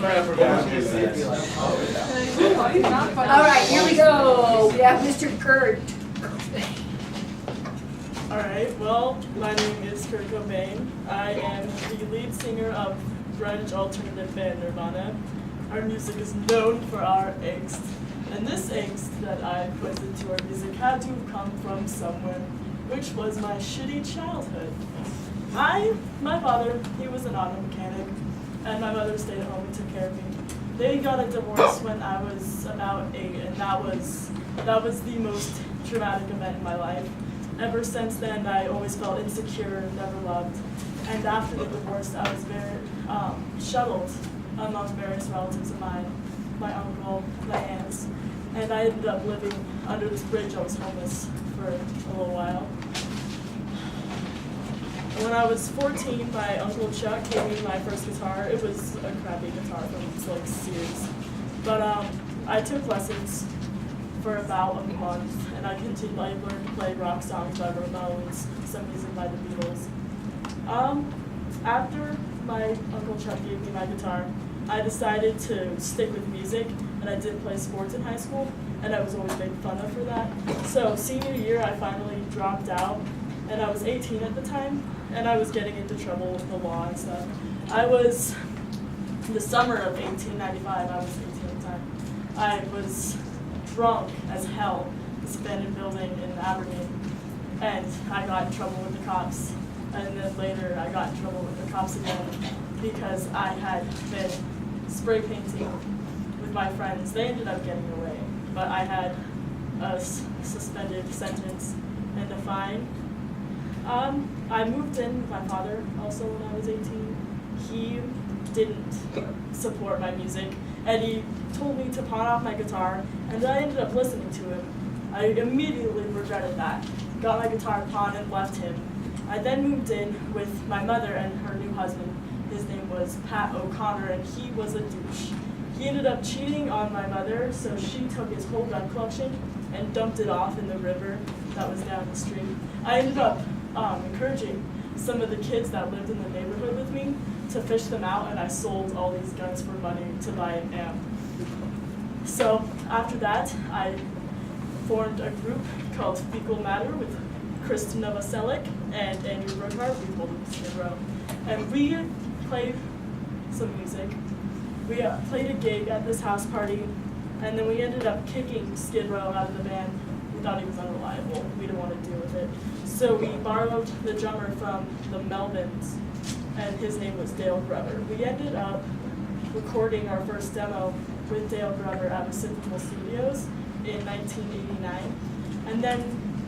All right, here we go. We have Mr. Kurt. All right, well, my name is Kurt Kobain. I am the lead singer of grunge alternative band Nirvana. Our music is known for our angst, and this angst that I put into our music had to come from somewhere, which was my shitty childhood. My father, he was an auto mechanic, and my mother stayed at home and took care of me. They got a divorce when I was about 8, and that was the most traumatic event in my life. Ever since then, I always felt insecure, never loved. And after the divorce, I was very shuttled among various relatives of mine, my uncle, my aunts, and I ended up living under this bridge. I was homeless for a little while. When I was 14, my Uncle Chuck gave me my first guitar. It was a crappy guitar from Sears. But I took lessons for about a month, and I learned to play rock songs by Ramones, some music by the Beatles. After my Uncle Chuck gave me my guitar, I decided to stick with music, and I did play sports in high school, and I was always made fun of for that. So senior year, I finally dropped out, and I was 18 at the time, and I was getting into trouble with the law and stuff. The summer of 1895, I was 18 at the time, I was drunk as hell, this abandoned building in Aberdeen, and I got in trouble with the cops. And then later I got in trouble with the cops again because I had been spray painting with my friends. They ended up getting away, but I had a suspended sentence and a fine. I moved in with my father also when I was 18. He didn't support my music, and he told me to pawn off my guitar, and I ended up listening to him. I immediately regretted that. Got my guitar pawned and left him. I then moved in with my mother and her new husband. His name was Pat O'Connor, and he was a douche. He ended up cheating on my mother, so she took his whole gun collection and dumped it off in the river that was down the street. I ended up encouraging some of the kids that lived in the neighborhood with me to fish them out, and I sold all these guns for money to buy an amp. So after that, I formed a group called Fecal Matter with Kristen Novoselic and Andrew Brookhart. We called them Skid Row. And we played some music. We played a gig at this house party, and then we ended up kicking Skid Row out of the band. We thought he was unreliable. We didn't want to deal with it. So we borrowed the drummer from the Melvins, and his name was Dale Gruber. We ended up recording our first demo with Dale Gruber at Reciprocal Studios in 1989. And then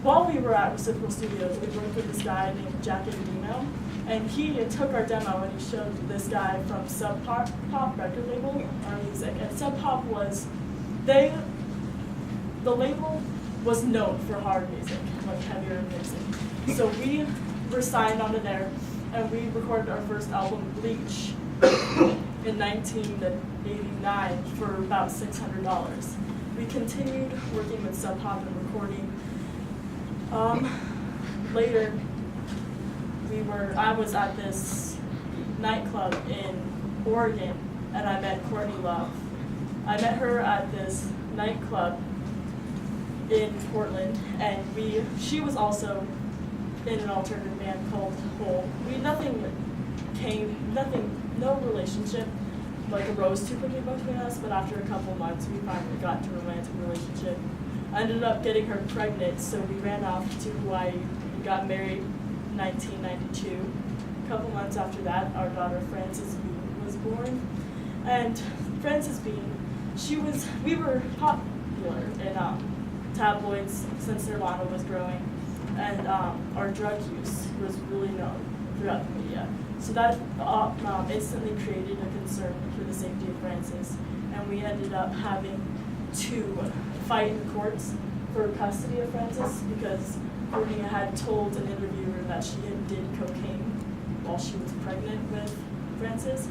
while we were at Reciprocal Studios, we worked with this guy named Jacket Demo, and he took our demo and he showed this guy from Sub Pop record label our music. And Sub Pop was, the label was known for hard music, like heavier music. So we were signed onto there, and we recorded our first album, Bleach, in 1989 for about $600. We continued working with Sub Pop and recording. Later, I was at this nightclub in Oregon, and I met Courtney Love. I met her at this nightclub in Portland, and she was also in an alternative band called Hole. No relationship like arose too quickly between us, but after a couple months, we finally got into a romantic relationship. I ended up getting her pregnant, so we ran off to Hawaii and got married in 1992. A couple months after that, our daughter Frances Bean was born. And Frances Bean, we were popular in tabloids since Nirvana was growing, and our drug use was really known throughout the media. So that instantly created a concern for the safety of Frances, and we ended up having to fight in courts for custody of Frances because Courtney had told an interviewer that she did cocaine while she was pregnant with Frances.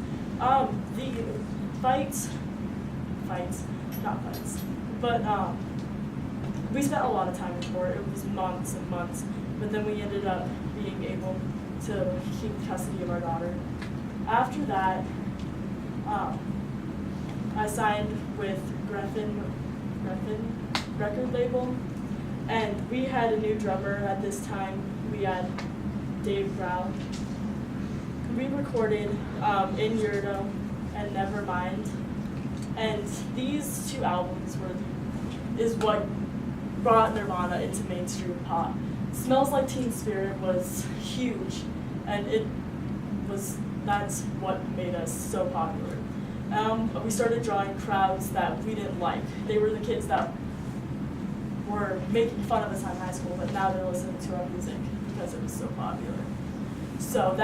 We spent a lot of time in court. It was months and months, but then we ended up being able to keep custody of our daughter. After that, signed with Griffin record label, and we had a new drummer at this time. We had Dave Brown. We recorded In Yurdo and Nevermind, and these two albums is what brought Nirvana into mainstream pop. Smells Like Teen Spirit was huge, and that's what made us so popular. We started drawing crowds that we didn't like. They were the kids that were making fun of us in high school, but now they're listening to our music because it was so popular. So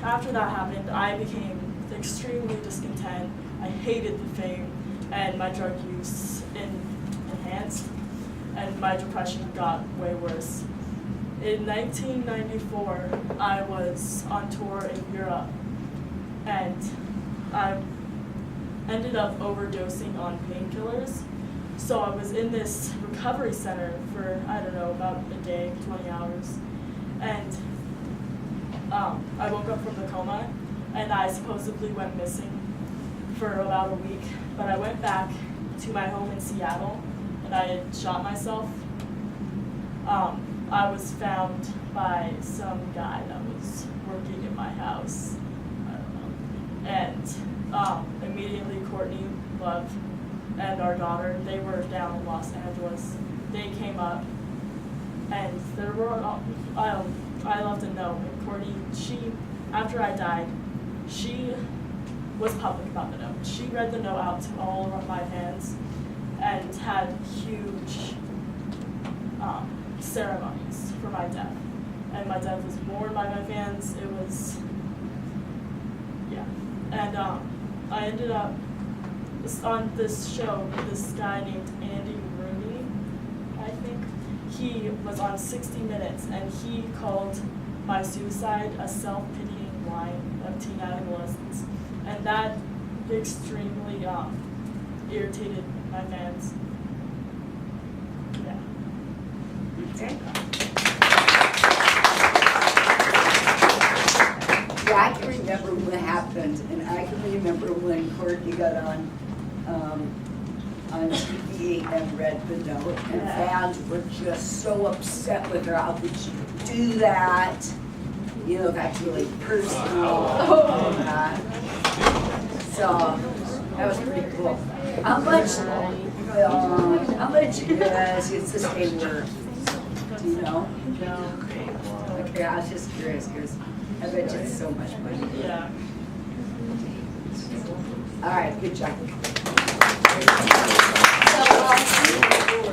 after that happened, I became extremely discontent. I hated the fame, and my drug use enhanced, and my depression got way worse. In 1994, I was on tour in Europe, and I ended up overdosing on painkillers. So I was in this recovery center for, I don't know, about a day, 20 hours. And I woke up from the coma, and I supposedly went missing for about a week. But I went back to my home in Seattle, and I had shot myself. I was found by some guy that was working in my house. I don't know. And immediately Courtney Love and our daughter, they were down in Los Angeles. They came up, and there were, I love to know, and Courtney, after I died, she was public about the note. She read the note out to all of my fans and had huge ceremonies for my death. And my death was mourned by my fans. It was, yeah. And I ended up on this show with this guy named Andy Rooney, I think. He was on 60 Minutes, and he called my suicide a self-pitying whine of teen adolescents. And that extremely irritated my fans. Yeah. Okay. Yeah, I can remember what happened, and I can remember when Courtney got on TV and read the note, and fans were just so upset with her. How could she do that? You know, that's really personal. So that was pretty cool. How much is this thing worth? Do you know? No. Okay, I was just curious because I bet you it's so much money. Yeah. All right, good job.